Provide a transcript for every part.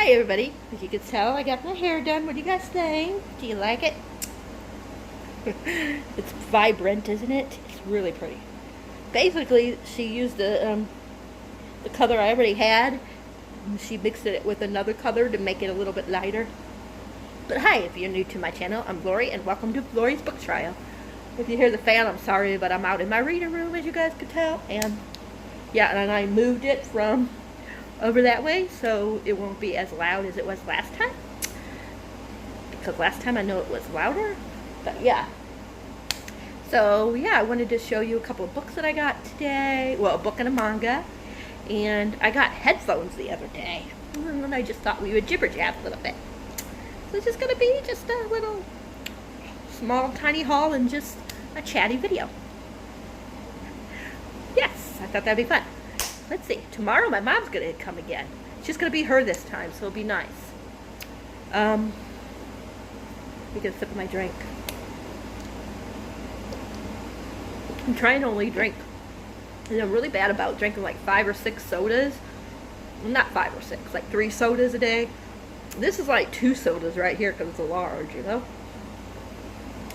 Hi everybody, as you can tell I got my hair done. What do you guys think? Do you like it? It's vibrant, isn't it? It's really pretty. Basically, she used the color I already had, and she mixed it with another color to make it a little bit lighter. But hi, if you're new to my channel, I'm Lori, and welcome to Lori's Book Trial. If you hear the fan, I'm sorry, but I'm out in my reading room, as you guys could tell, and yeah, and I moved it from over that way so it won't be as loud as it was last time, because last time I know it was louder. But yeah, so yeah, I wanted to show you a couple of books that I got today. Well, a book and a manga, and I got headphones the other day, and I just thought we would jibber jab a little bit. So it's just gonna be just a little small tiny haul and just a chatty video. Yes, I thought that'd be fun. Let's see, tomorrow my mom's gonna come again. It's just gonna be her this time, so it'll be nice. I'm gonna sip my drink. I'm trying to only drink, and I'm really bad about drinking like 5 or 6 sodas. Well, not 5 or 6, like 3 sodas a day. This is like 2 sodas right here because it's a large, you know?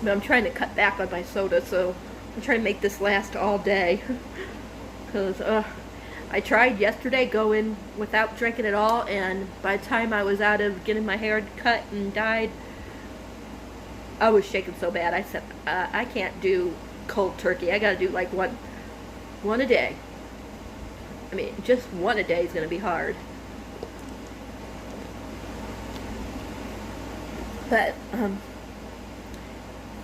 But I'm trying to cut back on my soda, so I'm trying to make this last all day. Because, I tried yesterday going without drinking at all, and by the time I was out of getting my hair cut and dyed, I was shaking so bad. I said, I can't do cold turkey. I gotta do like one a day. I mean, just one a day is gonna be hard. But,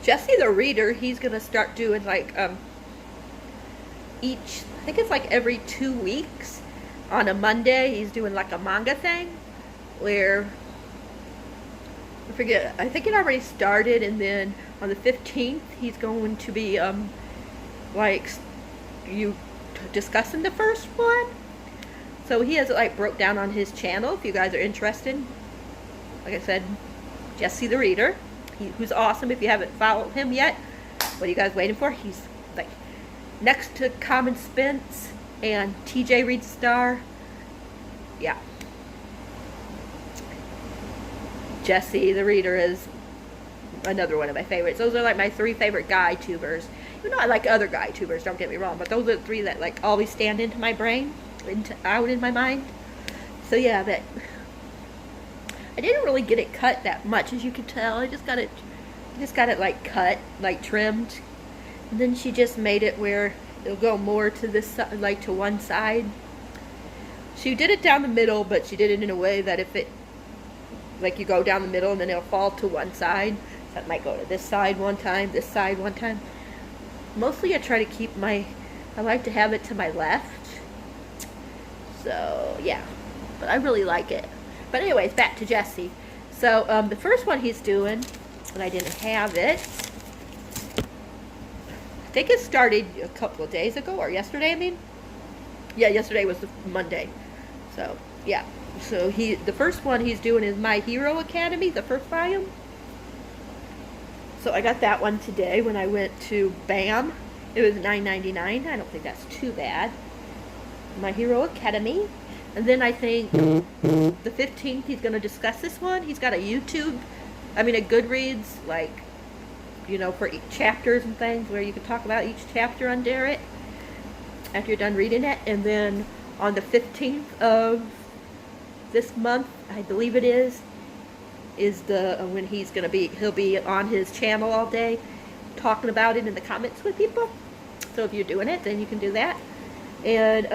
Jesse the Reader, he's gonna start doing like, I think it's like every 2 weeks on a Monday he's doing like a manga thing where I forget, I think it already started, and then on the 15th he's going to be like discussing the first one. So he has it like broke down on his channel if you guys are interested. Like I said, Jesse the Reader, who's awesome. If you haven't followed him yet, what are you guys waiting for? He's like next to Common Spence and TJ Reads Star. Yeah. Jesse the Reader is another one of my favorites. Those are like my 3 favorite guy tubers. You know, I like other guy tubers, don't get me wrong, but those are the 3 that like always stand into my brain, out in my mind. So yeah, but I didn't really get it cut that much, as you can tell. I just got it like cut, like trimmed. And then she just made it where it'll go more to this side, like to one side. She did it down the middle, but she did it in a way that if it, like you go down the middle and then it'll fall to one side. So it might go to this side one time, this side one time. Mostly I try to keep I like to have it to my left. So yeah, but I really like it. But anyways, back to Jesse. So the first one he's doing, and I didn't have it, I think it started a couple of days ago, or yesterday, I mean. Yeah, yesterday was the Monday. So, yeah. So, the first one he's doing is My Hero Academy, the first volume. So, I got that one today when I went to BAM. It was $9.99. I don't think that's too bad. My Hero Academy. And then I think the 15th he's going to discuss this one. He's got a Goodreads, like, you know, for each chapters and things, where you can talk about each chapter under it after you're done reading it. And then on the 15th of this month, I believe it is the when he'll be on his channel all day talking about it in the comments with people. So if you're doing it, then you can do that. And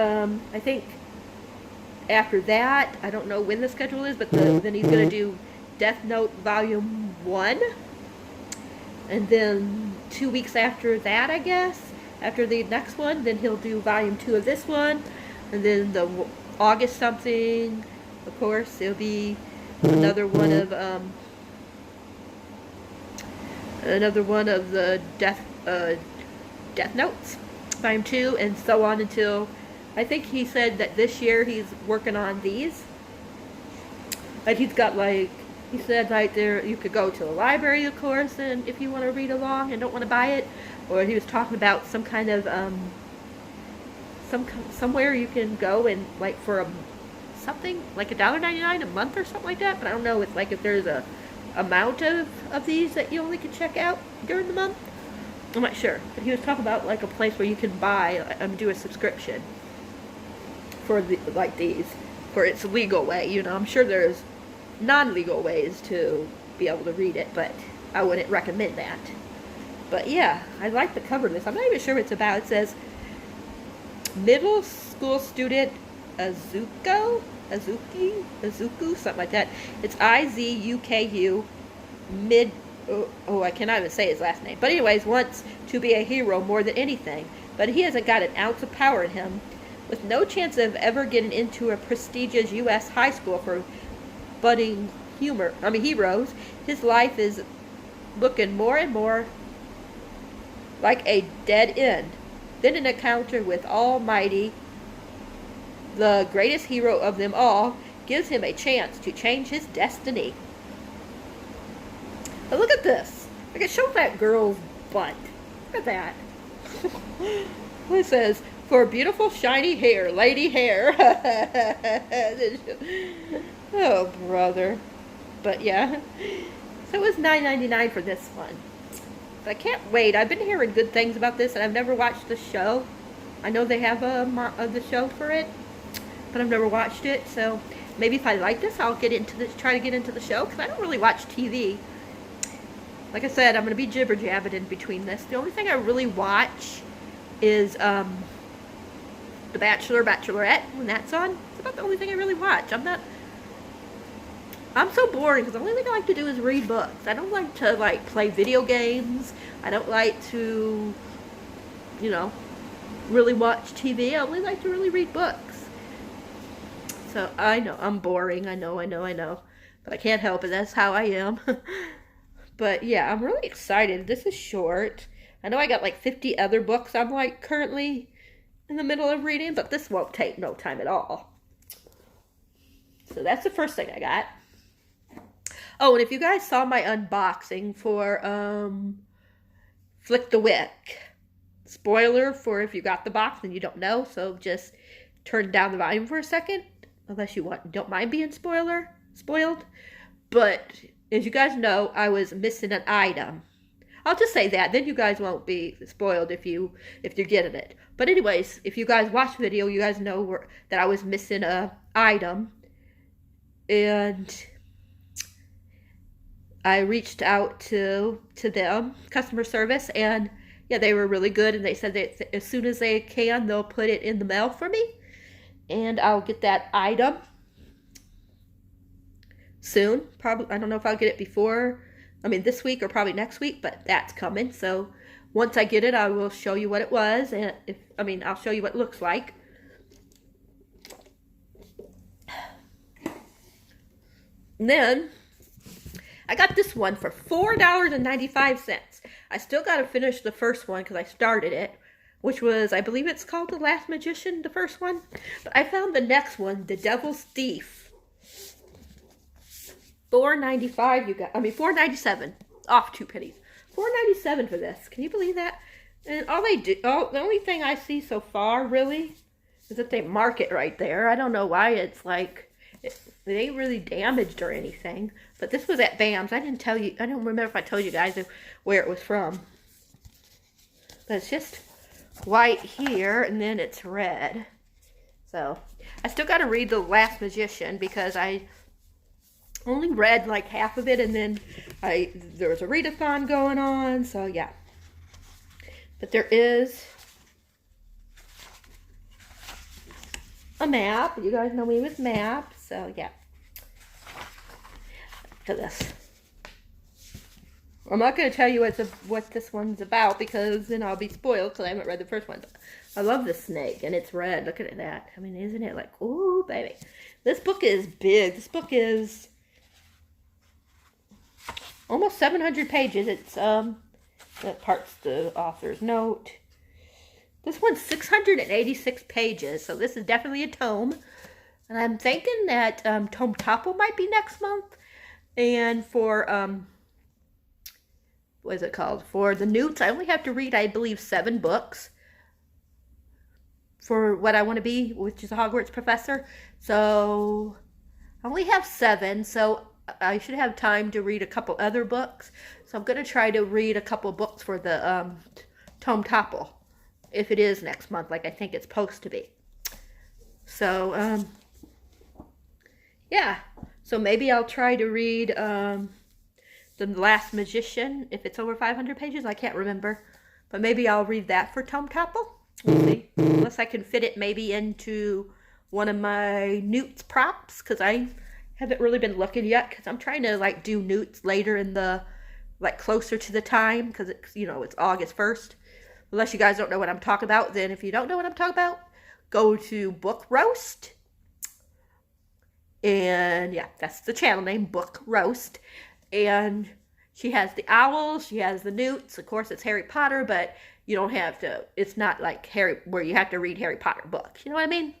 I think after that, I don't know when the schedule is, but then he's going to do Death Note Volume 1. And then 2 weeks after that, I guess, after the next one, then he'll do Volume 2 of this one. And then the August something, of course, it'll be another one of the Death Notes, Volume 2, and so on until, I think he said that this year he's working on these. Like he's got like, he said right there, you could go to the library, of course, and if you want to read along and don't want to buy it. Or he was talking about some kind of, somewhere you can go and, like, for something, like $1.99 a month or something like that. But I don't know if there's a amount of these that you only can check out during the month. I'm not sure. But he was talking about like a place where you can buy, do a subscription for these, for its legal way. You know, I'm sure there's non-legal ways to be able to read it, but I wouldn't recommend that. But yeah, I like the cover of this. I'm not even sure what it's about. It says middle school student Azuku, something like that. It's Izuku mid. Oh, I cannot even say his last name. But anyways, wants to be a hero more than anything, but he hasn't got an ounce of power in him. With no chance of ever getting into a prestigious U.S. high school for budding heroes, his life is looking more and more like a dead end. Then an encounter with Almighty, the greatest hero of them all, gives him a chance to change his destiny. But look at this. Like, it shows that girl's butt. Look at that. It says, for beautiful shiny hair, lady hair. Oh, brother. But yeah. So it was $9.99 for this one. But I can't wait. I've been hearing good things about this, and I've never watched the show. I know they have the show for it, but I've never watched it. So maybe if I like this, I'll try to get into the show, because I don't really watch TV. Like I said, I'm going to be jibber-jabbing in between this. The only thing I really watch is The Bachelor, Bachelorette, when that's on. It's about the only thing I really watch. I'm so boring, because the only thing I like to do is read books. I don't like to, play video games. I don't like to, really watch TV. I only like to really read books. So, I know, I'm boring. I know. But I can't help it. That's how I am. But, yeah, I'm really excited. This is short. I know I got, 50 other books I'm, currently in the middle of reading, but this won't take no time at all. So, that's the first thing I got. Oh, and if you guys saw my unboxing for Flick the Wick, spoiler for if you got the box and you don't know, so just turn down the volume for a second, unless you don't mind being spoiled. But as you guys know, I was missing an item. I'll just say that, then you guys won't be spoiled if you're getting it. But anyways, if you guys watch the video, you guys know that I was missing an item, and I reached out to them, customer service, and yeah, they were really good, and they said that as soon as they can, they'll put it in the mail for me, and I'll get that item soon. Probably, I don't know if I'll get it this week or probably next week, but that's coming. So once I get it, I will show you what it was, and I'll show you what it looks like. And then I got this one for $4.95. I still got to finish the first one because I started it, which was, I believe it's called The Last Magician, the first one. But I found the next one, The Devil's Thief. $4.95 $4.97. Off 2 pennies. $4.97 for this. Can you believe that? And the only thing I see so far, really, is that they mark it right there. I don't know why it's it ain't really damaged or anything. But this was at Bam's. I don't remember if I told you guys where it was from. But it's just white here, and then it's red. So, I still got to read The Last Magician, because I only read half of it, and then there was a readathon going on, so yeah. But there is a map. You guys know me with maps. So, yeah. To this. I'm not going to tell you what this one's about, because then I'll be spoiled, because I haven't read the first one. But I love this snake, and it's red. Look at that. Isn't it ooh, baby. This book is big. This book is almost 700 pages. It's, that part's the author's note. This one's 686 pages, so this is definitely a tome. And I'm thinking that Tome Topple might be next month. And for, what is it called? For the Newts, I only have to read, I believe, 7 books. for what I want to be, which is a Hogwarts professor. So I only have 7, so I should have time to read a couple other books. So I'm going to try to read a couple books for the Tome Topple, if it is next month, like I think it's supposed to be. So, yeah. So maybe I'll try to read The Last Magician, if it's over 500 pages. I can't remember. But maybe I'll read that for Tome Topple. We'll see. Unless I can fit it maybe into one of my Newt's prompts, because I haven't really been looking yet, because I'm trying to like do Newt's later in the, like closer to the time, because it's, you know, it's August 1st. Unless you guys don't know what I'm talking about, then if you don't know what I'm talking about, go to Book Roast. And yeah, that's the channel name, Book Roast. And she has the owls, she has the newts. Of course, it's Harry Potter, but you don't have to, it's not like Harry, where you have to read Harry Potter books. You know what I mean?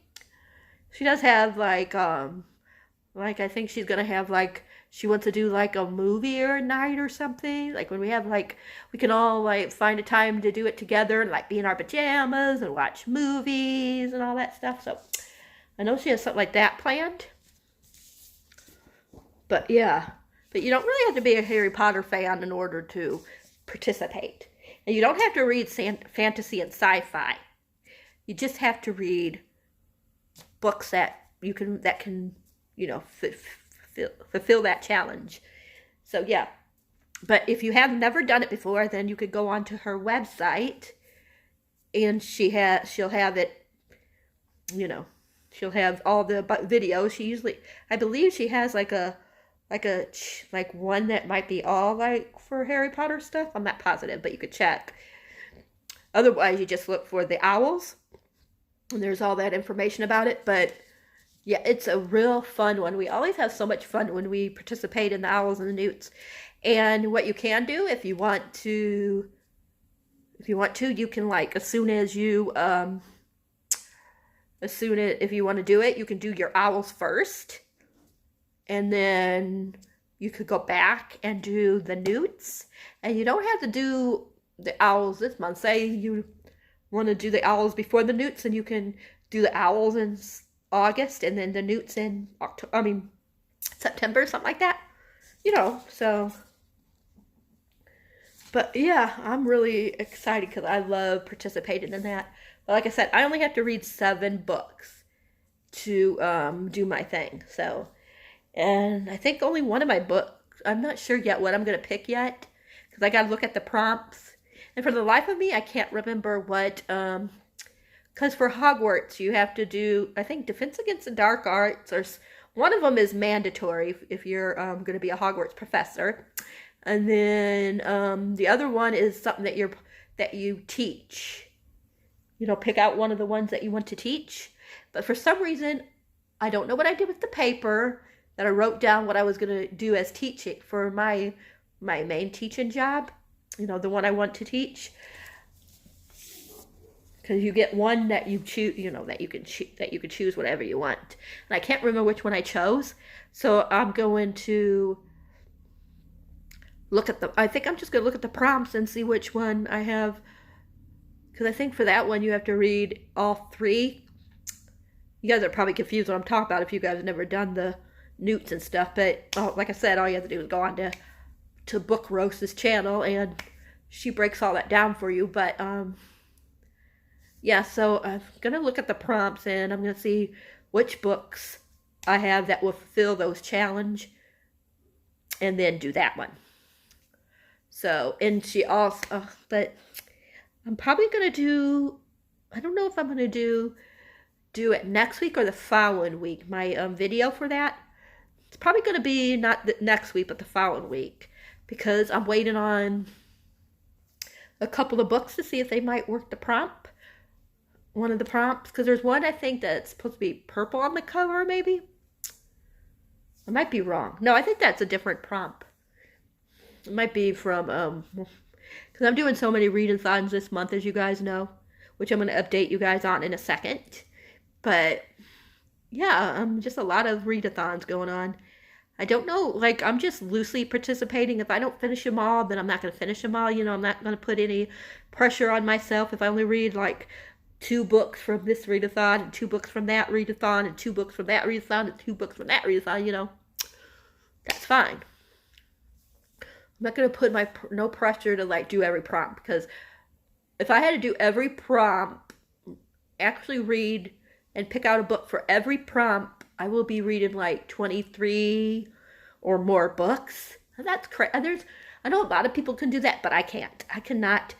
She does have like I think she's gonna have like, she wants to do like a movie or a night or something. Like when we have like, we can all like find a time to do it together and like be in our pajamas and watch movies and all that stuff. So I know she has something like that planned. But yeah, but you don't really have to be a Harry Potter fan in order to participate. And you don't have to read fantasy and sci-fi. You just have to read books that can, you know, fulfill that challenge. So yeah, but if you have never done it before, then you could go onto her website, and she'll have it, you know, she'll have all the videos. She usually, I believe she has like one that might be all like for Harry Potter stuff. I'm not positive, but you could check. Otherwise, you just look for the owls, and there's all that information about it. But yeah, it's a real fun one. We always have so much fun when we participate in the owls and the newts. And what you can do, if you want to, you can, like, if you want to do it, you can do your owls first. And then you could go back and do the newts. And you don't have to do the owls this month. Say you want to do the owls before the newts, and you can do the owls in August and then the newts in September, something like that. You know, so. But yeah, I'm really excited because I love participating in that. But like I said, I only have to read 7 books to do my thing. So. And I think only one of my books, I'm not sure yet what I'm going to pick yet, because I got to look at the prompts. And for the life of me, I can't remember what, because for Hogwarts, you have to do, I think, Defense Against the Dark Arts, or one of them is mandatory if you're going to be a Hogwarts professor. And then the other one is something that you teach. You know, pick out one of the ones that you want to teach. But for some reason, I don't know what I did with the paper, that I wrote down what I was going to do as teaching for my main teaching job, you know, the one I want to teach. Because you get one that you choose, you know, that you can choose whatever you want. And I can't remember which one I chose, so I'm going to look at I think I'm just going to look at the prompts and see which one I have. Because I think for that one you have to read all 3. You guys are probably confused what I'm talking about if you guys have never done the newts and stuff, but like I said, all you have to do is go on to Book Roast's channel, and she breaks all that down for you. But yeah, so I'm gonna look at the prompts, and I'm gonna see which books I have that will fulfill those challenge, and then do that one. So, and she also, but I'm probably gonna do, I don't know if I'm gonna do it next week or the following week. My video for that. It's probably going to be not the next week, but the following week, because I'm waiting on a couple of books to see if they might work the prompt. One of the prompts, because there's one I think that's supposed to be purple on the cover, maybe. I might be wrong. No, I think that's a different prompt. It might be from, because I'm doing so many readathons this month, as you guys know, which I'm going to update you guys on in a second. But yeah, just a lot of readathons going on. I don't know, like, I'm just loosely participating. If I don't finish them all, then I'm not going to finish them all. You know, I'm not going to put any pressure on myself if I only read, like, 2 books from this readathon, and 2 books from that readathon, and 2 books from that readathon, and 2 books from that readathon, you know, that's fine. I'm not going to put no pressure to like do every prompt, because if I had to do every prompt, actually read and pick out a book for every prompt, I will be reading like 23 or more books. And that's crazy. I know a lot of people can do that, but I can't. I cannot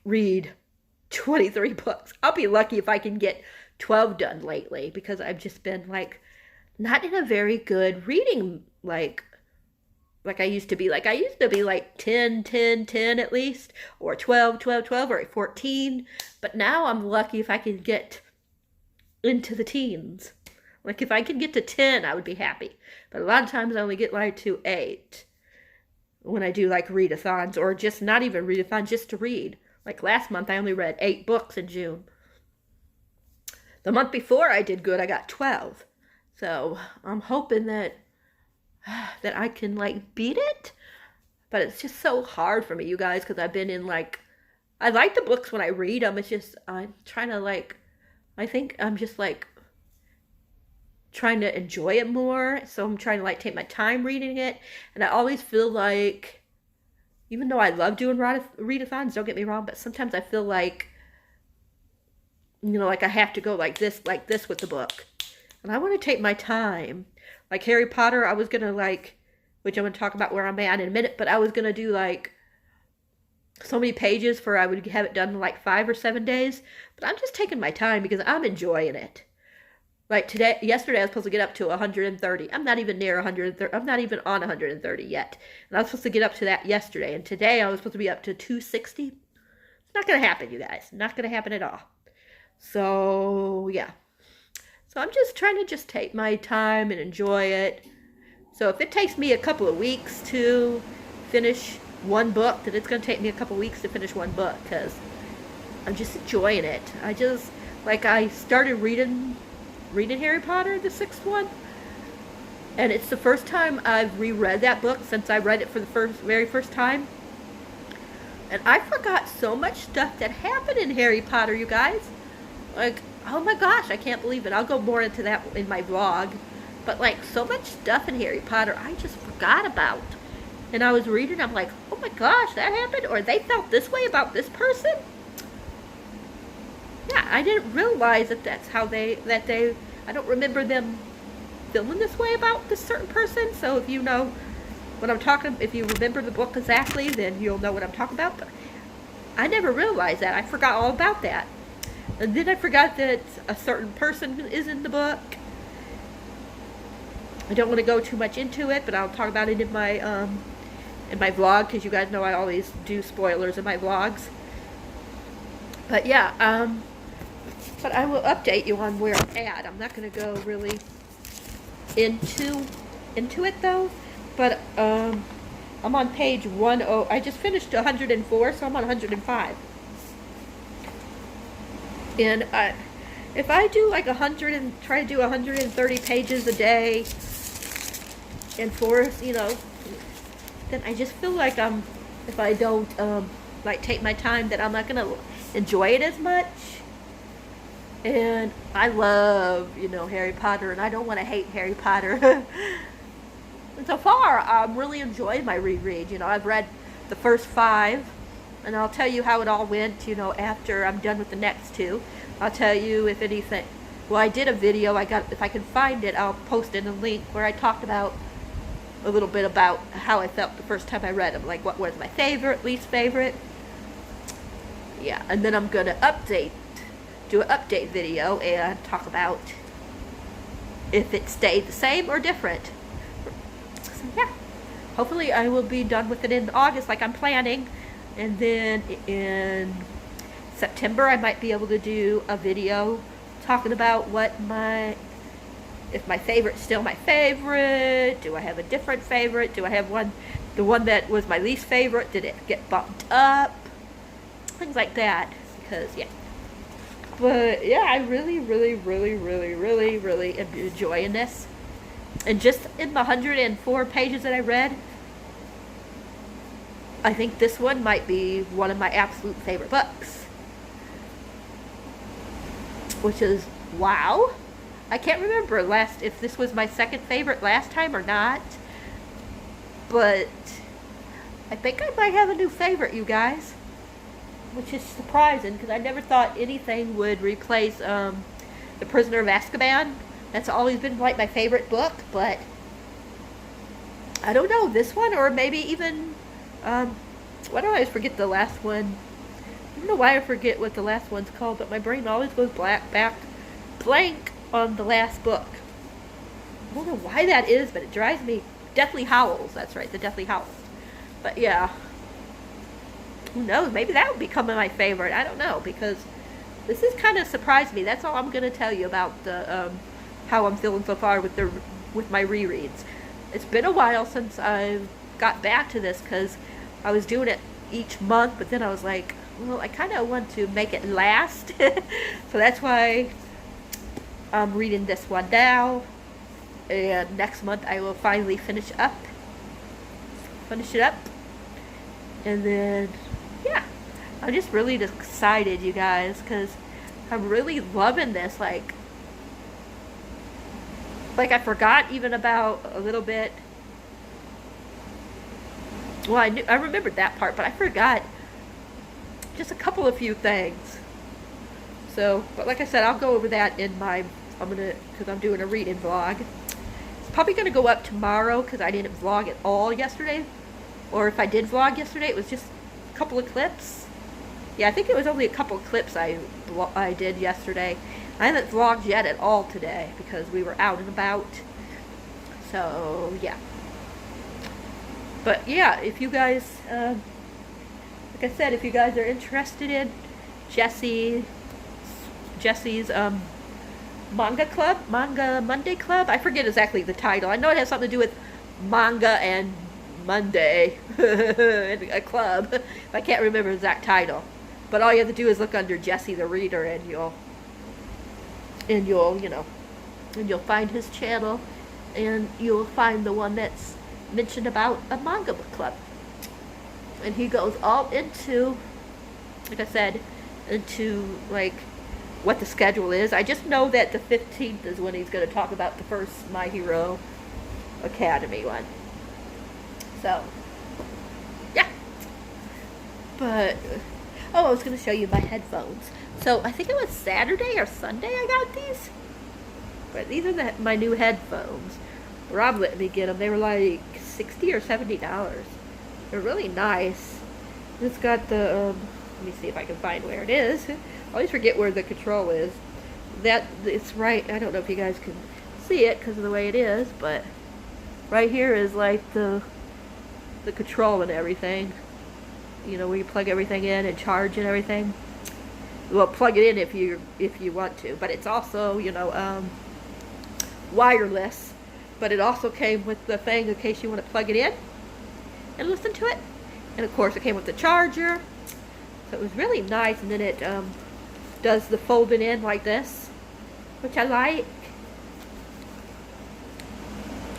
read 23 books. I'll be lucky if I can get 12 done lately, because I've just been like not in a very good reading like I used to be. Like I used to be like 10, 10, 10 at least, or 12, 12, 12, or 14. But now I'm lucky if I can get into the teens. Like if I can get to 10, I would be happy. But a lot of times I only get like to 8 when I do like readathons, or just not even readathon, just to read. Like last month I only read 8 books in June. The month before I did good, I got 12. So I'm hoping that I can like beat it. But it's just so hard for me, you guys, because I've been in like, I like the books when I read them. It's just, I'm trying to like, I think I'm just like trying to enjoy it more. So I'm trying to like take my time reading it. And I always feel like, even though I love doing readathons, don't get me wrong, but sometimes I feel like, you know, like I have to go like this with the book. And I want to take my time. Like Harry Potter, I was going to like, which I'm going to talk about where I'm at in a minute, but I was going to do like so many pages for I would have it done in like 5 or 7 days. But I'm just taking my time because I'm enjoying it. Like yesterday I was supposed to get up to 130. I'm not even near 130. I'm not even on 130 yet. And I was supposed to get up to that yesterday. And today I was supposed to be up to 260. It's not going to happen, you guys. Not going to happen at all. So, yeah. So I'm just trying to just take my time and enjoy it. So if it takes me a couple of weeks to finish one book, then it's going to take me a couple of weeks to finish one book, because I'm just enjoying it. I started reading Harry Potter, the 6th one, and it's the first time I've reread that book since I read it for the very first time. And I forgot so much stuff that happened in Harry Potter, you guys. Like, oh my gosh, I can't believe it. I'll go more into that in my vlog. But like, so much stuff in Harry Potter I just forgot about. And I was reading, I'm like, oh my gosh, that happened? Or they felt this way about this person? Yeah, I didn't realize that that's how I don't remember them feeling this way about this certain person. So if you know what I'm talking, if you remember the book exactly, then you'll know what I'm talking about. But I never realized that. I forgot all about that. And then I forgot that a certain person is in the book. I don't want to go too much into it, but I'll talk about it in my vlog, because you guys know I always do spoilers in my vlogs. But yeah, but I will update you on where I'm at. I'm not going to go really into it though. But I'm on page 10. I just finished 104, so I'm on 105. And if I do like 100 and try to do 130 pages a day, and then I just feel like if I don't like take my time, that I'm not gonna enjoy it as much. And I love Harry Potter, and I don't want to hate Harry Potter. And so far, I'm really enjoying my reread. I've read the first 5. And I'll tell you how it all went, after I'm done with the next 2. I'll tell you if anything. Well, I did a video. If I can find it, I'll post in a link where I talked about a little bit about how I felt the first time I read them. Like what was my favorite, least favorite. Yeah, and then I'm going to do an update video and talk about if it stayed the same or different. So, yeah. Hopefully I will be done with it in August like I'm planning. And then in September, I might be able to do a video talking about if my favorite's still my favorite. Do I have a different favorite? Do I have the one that was my least favorite? Did it get bumped up? Things like that. Because, yeah. But, yeah, I really, really, really, really, really, really am enjoying this. And just in the 104 pages that I read, I think this one might be one of my absolute favorite books. which is wow. I can't remember if this was my second favorite last time or not, but I think I might have a new favorite, you guys, which is surprising because I never thought anything would replace The Prisoner of Azkaban. That's always been like my favorite book, but I don't know, this one, or maybe even why do I always forget the last one? I don't know why I forget what the last one's called, but my brain always goes back blank on the last book. I don't know why that is, but it drives me. Deathly Howls, that's right, the Deathly Howls. But yeah, who knows, maybe that would become my favorite. I don't know, because this has kind of surprised me. That's all I'm going to tell you about the how I'm feeling so far with my rereads. It's been a while since I got back to this, because I was doing it each month, but then I was like, well, I kind of want to make it last. So that's why I'm reading this one now. And next month I will finally finish it up. And then, yeah, I'm just really excited, you guys, because I'm really loving this. Like I forgot even about a little bit. Well, I remembered that part, but I forgot just a couple of few things. So, but like I said, I'll go over that in because I'm doing a reading vlog. It's probably going to go up tomorrow because I didn't vlog at all yesterday. Or if I did vlog yesterday, it was just a couple of clips. Yeah, I think it was only a couple of clips I did yesterday. I haven't vlogged yet at all today because we were out and about. So, yeah. But, yeah, if you guys, like I said, if you guys are interested in Jessie's Manga Monday Club. I forget exactly the title. I know it has something to do with manga and Monday, a club. I can't remember the exact title. But all you have to do is look under Jessie the Reader, and you'll find his channel, and you'll find the one that's mentioned about a manga book club. And he goes all into, like I said, into like what the schedule is. I just know that the 15th is when he's going to talk about the first My Hero Academy one. So, yeah. But, oh, I was going to show you my headphones. So, I think it was Saturday or Sunday I got these. But these are my new headphones. Rob let me get them. They were like $60 or $70. They're really nice. It's got the, let me see if I can find where it is. I always forget where the control is. It's right, I don't know if you guys can see it because of the way it is, but right here is like the control and everything. You know, where you plug everything in and charge and everything. Well, plug it in if you want to, but it's also, wireless. But it also came with the thing in case you want to plug it in and listen to it. And of course, it came with the charger. So it was really nice, and then it does the folding in like this, which I like.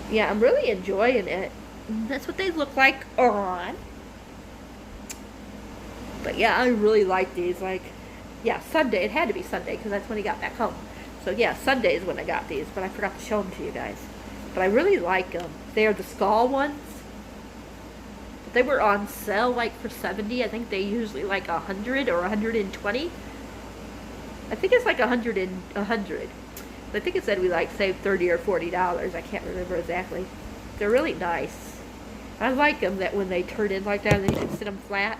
Yeah, I'm really enjoying it. That's what they look like on. But yeah, I really like these. Like, yeah, Sunday. It had to be Sunday because that's when he got back home. So yeah, Sunday is when I got these, but I forgot to show them to you guys. But I really like them. They are the skull ones. But they were on sale like for $70. I think they usually like $100 or $120. I think it's like $100. But I think it said we like saved $30 or $40. I can't remember exactly. They're really nice. I like them that when they turn in like that, and then you can sit them flat.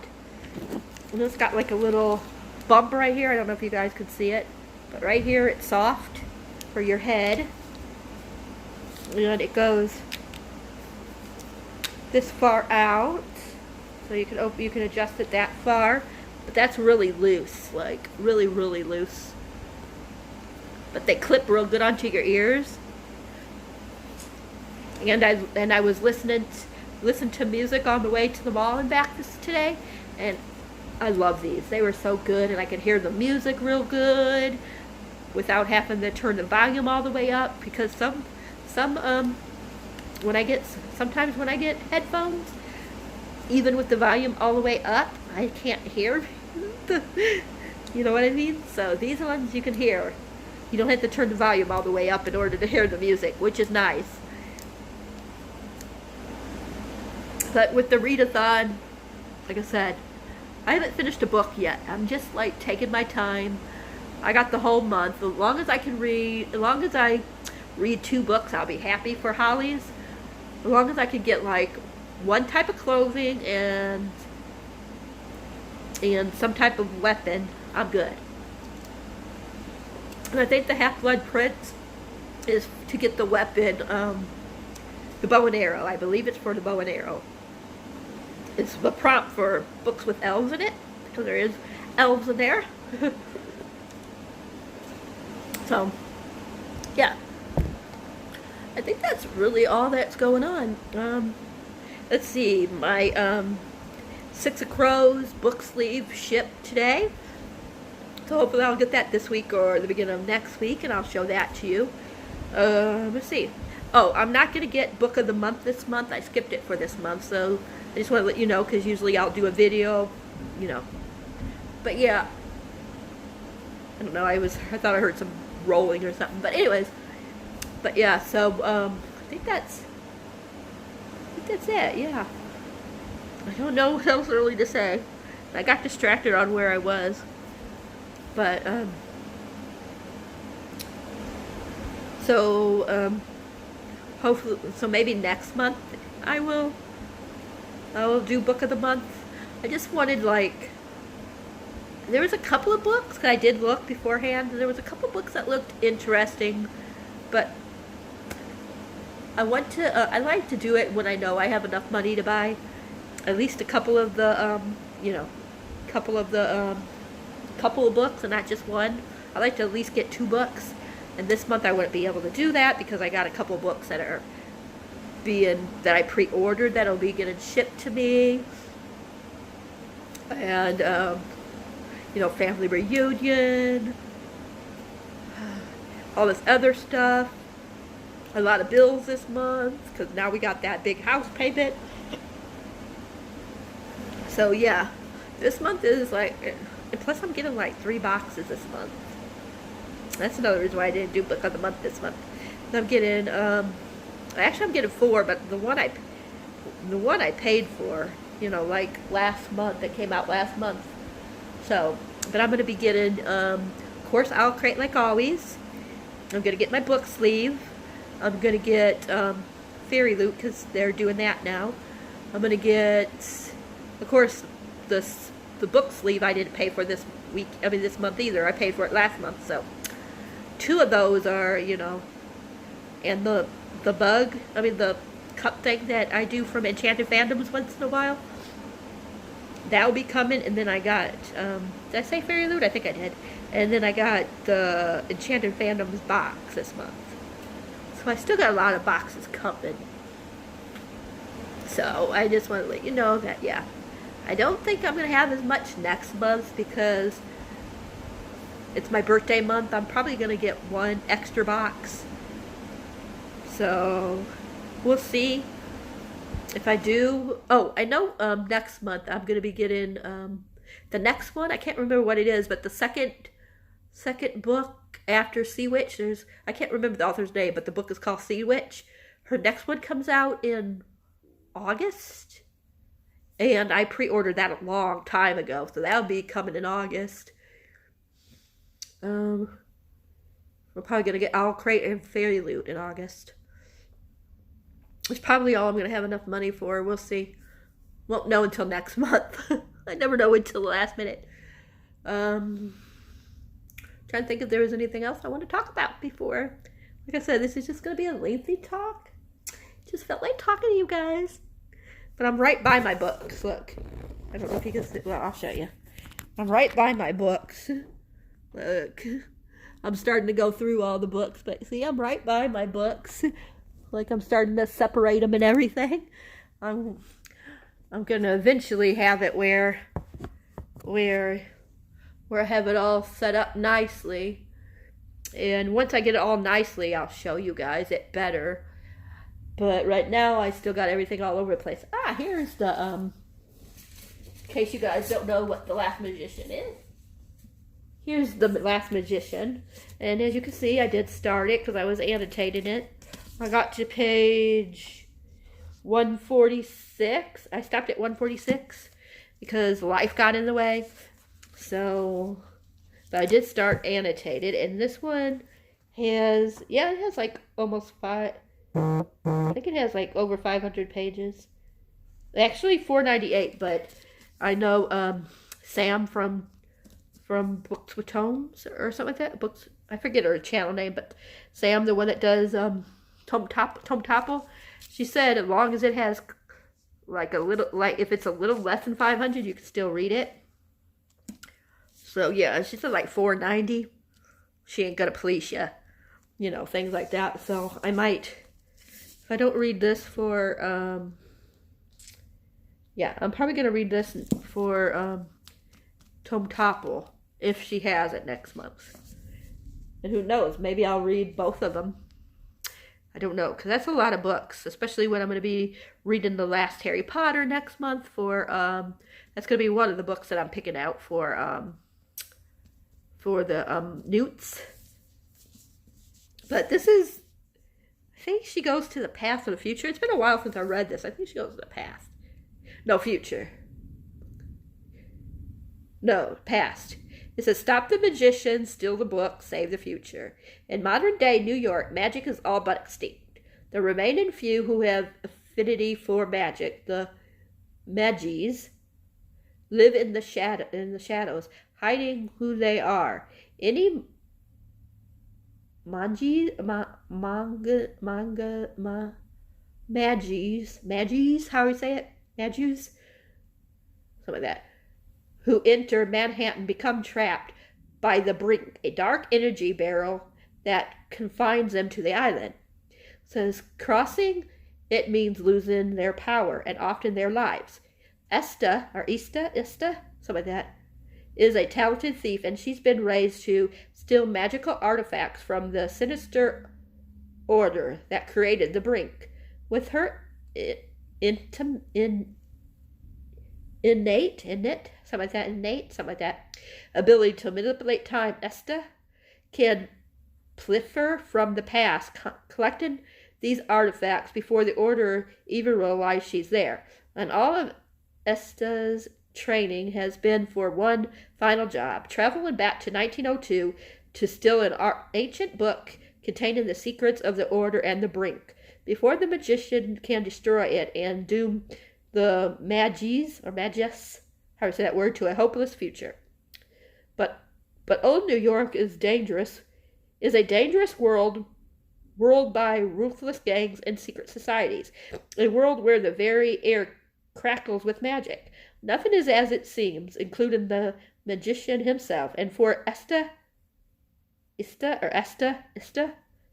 And it's got like a little bump right here. I don't know if you guys can see it, but right here it's soft for your head. And it goes this far out, so you can adjust it that far. But that's really loose, like really, really loose. But they clip real good onto your ears. And I was listening to music on the way to the mall and back today, and I love these. They were so good, and I could hear the music real good without having to turn the volume all the way up. Because sometimes when I get headphones, even with the volume all the way up, I can't hear you know what I mean? So these ones you can hear. You don't have to turn the volume all the way up in order to hear the music, which is nice. But with the readathon, like I said, I haven't finished a book yet. I'm just like taking my time. I got the whole month. As long as I can read, as long as I read 2 books, I'll be happy for Hollies. As long as I can get like one type of clothing and some type of weapon, I'm good. And I think the Half-Blood Prince is to get the weapon, the bow and arrow. I believe it's for the bow and arrow. It's the prompt for books with elves in it, because there is elves in there. So, yeah. I think that's really all that's going on. Let's see, my 6 of Crows book sleeve shipped today. So hopefully I'll get that this week or the beginning of next week, and I'll show that to you. Let's see. Oh, I'm not going to get Book of the Month this month. I skipped it for this month, so I just want to let you know, because usually I'll do a video, you know. But yeah, I don't know, I thought I heard some rolling or something. But anyways, but yeah, so I think that's it, yeah. I don't know what else really to say. I got distracted on where I was. But, hopefully, so maybe next month I will do Book of the Month. I just wanted, like, there was a couple of books, because I did look beforehand, there was a couple of books that looked interesting, but I like to do it when I know I have enough money to buy at least a couple of the, couple of books and not just one. I like to at least get 2 books, and this month I wouldn't be able to do that because I got a couple of books that I pre-ordered that'll be getting shipped to me, and family reunion, all this other stuff, a lot of bills this month because now we got that big house payment. So yeah, this month is like, and plus I'm getting like 3 boxes this month. That's another reason why I didn't do Book of the Month this month. I'm getting, actually I'm getting 4, but the one I paid for, like last month, it came out last month. So, but I'm going to be getting, of course, Owl Crate like always. I'm going to get my book sleeve. I'm going to get Fairy Loot because they're doing that now. I'm going to get, of course, the book sleeve I didn't pay for this month either. I paid for it last month, so 2 of those are, and the cup thing that I do from Enchanted Fandoms once in a while, that'll be coming. And then I got, did I say Fairy Loot? I think I did. And then I got the Enchanted Fandoms box this month. So I still got a lot of boxes coming. So I just want to let you know that, yeah, I don't think I'm going to have as much next month because it's my birthday month. I'm probably going to get 1 extra box. So we'll see if I do. Oh, I know next month I'm going to be getting the next one. I can't remember what it is, but the second book after Sea Witch, I can't remember the author's name, but the book is called Sea Witch. Her next one comes out in August. And I pre-ordered that a long time ago, so that'll be coming in August. We're probably going to get Owl Crate and Fairy Loot in August. It's probably all I'm going to have enough money for. We'll see. Won't know until next month. I never know until the last minute. Trying to think if there was anything else I want to talk about before. Like I said, this is just going to be a lengthy talk. Just felt like talking to you guys. But I'm right by my books. Look. I don't know if you can see. Well, I'll show you. I'm right by my books. Look. I'm starting to go through all the books. But see, I'm right by my books. Like I'm starting to separate them and everything. I'm going to eventually have it where I have it all set up nicely. And once I get it all nicely, I'll show you guys it better. But right now, I still got everything all over the place. Here's the, in case you guys don't know what The Last Magician is. Here's The Last Magician. And as you can see, I did start it because I was annotating it. I got to page 146. I stopped at 146 because life got in the way. So, but I did start annotated. And this one has, yeah, it has like almost I think it has like over 500 pages. Actually 498, but I know Sam from Books with Tomes or something like that. Books, I forget her channel name, but Sam, the one that does Tome Topple, she said as long as it has like a little, like if it's a little less than 500, you can still read it. So yeah, she said like 490. She ain't gonna police you, you know, things like that. So I might, if I don't read this for yeah, I'm probably going to read this for Tome Topple if she has it next month. And who knows, maybe I'll read both of them. I don't know, because that's a lot of books, especially when I'm going to be reading the last Harry Potter next month for, that's going to be one of the books that I'm picking out for the Newts. But this is, I think she goes to the past or the future. It's been a while since I read this. I think she goes to the past. No, future. No, past. It says, stop the magician, steal the book, save the future. In modern day New York, magic is all but extinct. The remaining few who have affinity for magic, the Magies, live in the shadows, hiding who they are. Any Magies, how do you say it? Magies? Something like that. Who enter Manhattan become trapped by the brink, a dark energy barrel that confines them to the island. It says, crossing, it means losing their power and often their lives. Esta, something like that, is a talented thief, and she's been raised to steal magical artifacts from the sinister order that created the brink. With her innate ability to manipulate time, Esta can pilfer from the past, collecting these artifacts before the order even realize she's there. And all of Esta's training has been for one final job, traveling back to 1902 to steal an ancient book containing the secrets of the order and the brink, before the magician can destroy it and doom the Magies, or Magus, how do you say that word, to a hopeless future. But old New York is a dangerous world by ruthless gangs and secret societies, a world where the very air crackles with magic. Nothing is as it seems, including the magician himself. And for Esta, I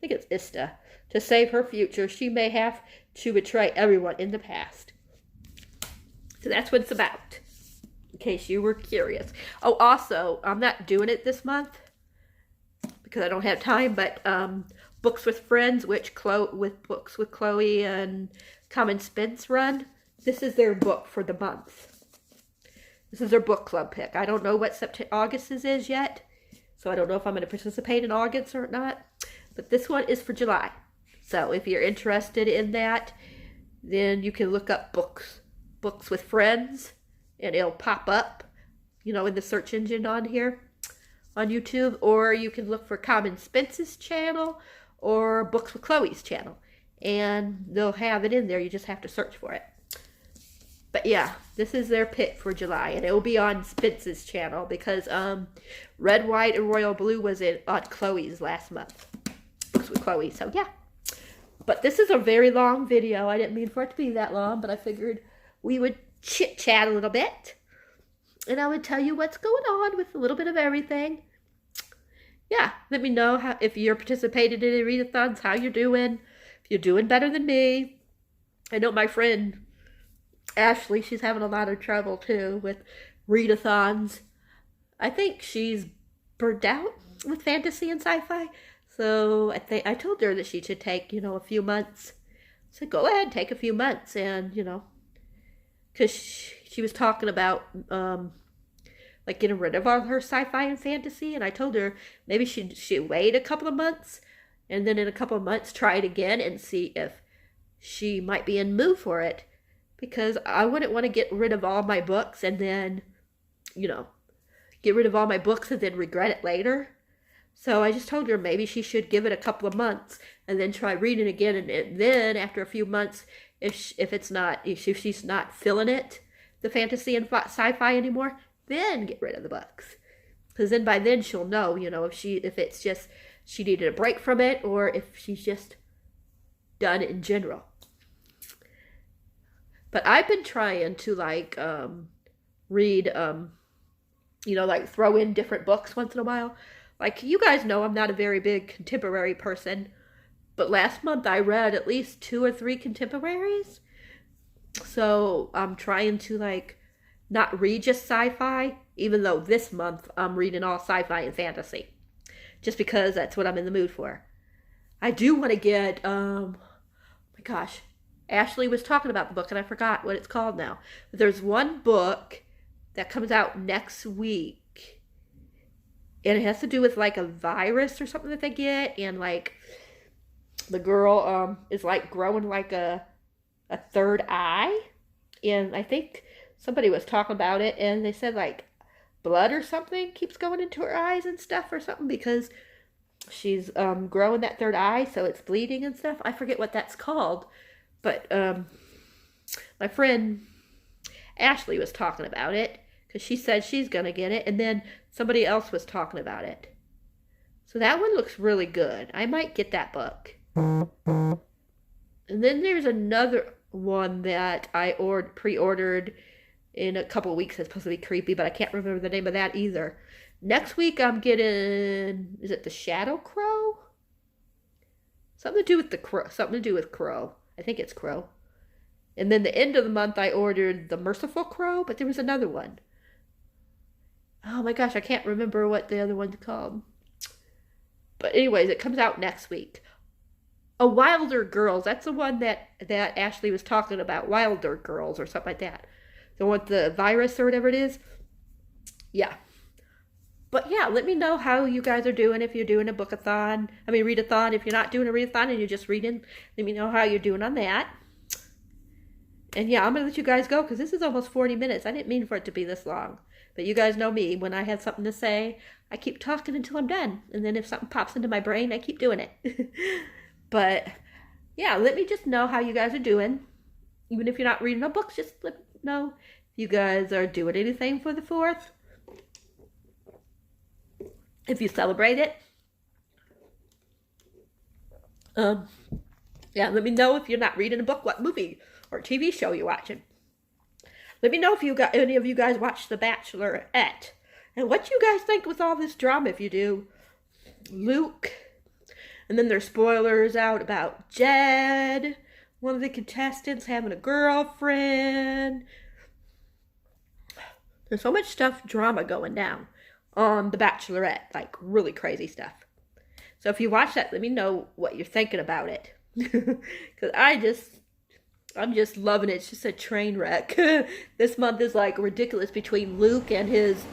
think it's Ista, to save her future, she may have to betray everyone in the past. So that's what it's about, in case you were curious. Oh, also, I'm not doing it this month because I don't have time, but Books with Friends, with Books with Chloe and Common Spence run, this is their book for the month. This is their book club pick. I don't know what August is yet, so I don't know if I'm going to participate in August or not. But this one is for July. So if you're interested in that, then you can look up Books with Friends, and it'll pop up, you know, in the search engine on here on YouTube. Or you can look for Common Spence's channel or Books with Chloe's channel, and they'll have it in there. You just have to search for it. But yeah, this is their pick for July, and it will be on Spence's channel because Red, White, and Royal Blue was on Chloe's last month. Books with Chloe. So yeah. But this is a very long video. I didn't mean for it to be that long, but I figured we would chit-chat a little bit. And I would tell you what's going on with a little bit of everything. Yeah, let me know if you're participating in any readathons, how you're doing. If you're doing better than me. I know my friend Ashley, she's having a lot of trouble too with readathons. I think she's burnt out with fantasy and sci-fi. So I told her that she should take, a few months. So go ahead, take a few months, and, because she was talking about like getting rid of all her sci-fi and fantasy. And I told her maybe she'd wait a couple of months, and then in a couple of months try it again and see if she might be in the mood for it. Because I wouldn't want to get rid of all my books and then, get rid of all my books and then regret it later. So I just told her maybe she should give it a couple of months and then try reading again. And then after a few months, if she's not feeling it, the fantasy and sci-fi anymore, then get rid of the books. Because then by then she'll know, if it's just she needed a break from it, or if she's just done in general. But I've been trying to read, throw in different books once in a while. Like, you guys know I'm not a very big contemporary person, but last month I read at least 2 or 3 contemporaries. So I'm trying to not read just sci-fi, even though this month I'm reading all sci-fi and fantasy, just because that's what I'm in the mood for. I do want to get, oh my gosh, Ashley was talking about the book and I forgot what it's called now. But there's one book that comes out next week. And it has to do with a virus or something that they get. And the girl is growing a third eye. And I think somebody was talking about it. And they said blood or something keeps going into her eyes and stuff or something. Because she's growing that third eye. So it's bleeding and stuff. I forget what that's called. But my friend Ashley was talking about it. Because she said she's going to get it. And then somebody else was talking about it. So that one looks really good. I might get that book. And then there's another one that I pre-ordered in a couple of weeks. It's supposed to be creepy, but I can't remember the name of that either. Next week I'm getting, is it The Shadow Crow? Something to do with the crow. Something to do with Crow. I think it's Crow. And then the end of the month I ordered The Merciful Crow, but there was another one. Oh my gosh, I can't remember what the other one's called. But anyways, it comes out next week. A Wilder Girls. That's the one that Ashley was talking about. Wilder Girls or something like that. The one with the virus or whatever it is. Yeah. But yeah, let me know how you guys are doing if you're doing a book-a-thon. Read-a-thon. If you're not doing a read-a-thon and you're just reading, let me know how you're doing on that. And yeah, I'm going to let you guys go because this is almost 40 minutes. I didn't mean for it to be this long. But you guys know me. When I have something to say, I keep talking until I'm done. And then if something pops into my brain, I keep doing it. But yeah, let me just know how you guys are doing. Even if you're not reading no books, just let me know if you guys are doing anything for the 4th. If you celebrate it. Yeah, let me know if you're not reading a book, what movie or TV show you're watching. Let me know if any of you guys watch The Bachelorette. And what you guys think with all this drama if you do. Luke. And then there's spoilers out about Jed. One of the contestants having a girlfriend. There's so much drama going down on The Bachelorette. Really crazy stuff. So if you watch that, let me know what you're thinking about it. Because I'm just loving it. It's just a train wreck. This month is ridiculous between Luke and his,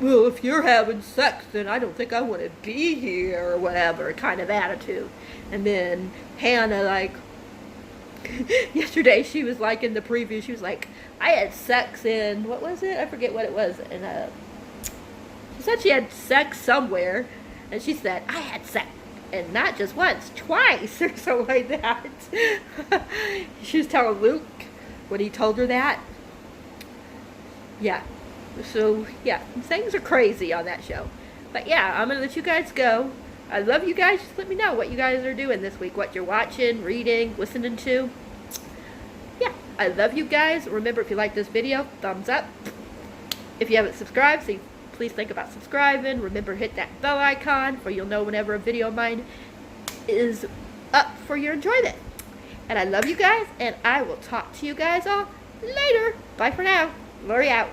well, if you're having sex, then I don't think I want to be here or whatever kind of attitude. And then Hannah, yesterday she was in the preview, she was I had sex in, what was it? I forget what it was. And she said she had sex somewhere. And she said, I had sex. And not just once, twice, or something like that. She was telling Luke when he told her that. Yeah. So, yeah, things are crazy on that show. But, yeah, I'm going to let you guys go. I love you guys. Just let me know what you guys are doing this week. What you're watching, reading, listening to. Yeah, I love you guys. Remember, if you like this video, thumbs up. If you haven't subscribed, please think about subscribing. Remember, hit that bell icon for you'll know whenever a video of mine is up for your enjoyment. And I love you guys, and I will talk to you guys all later. Bye for now. Lori out.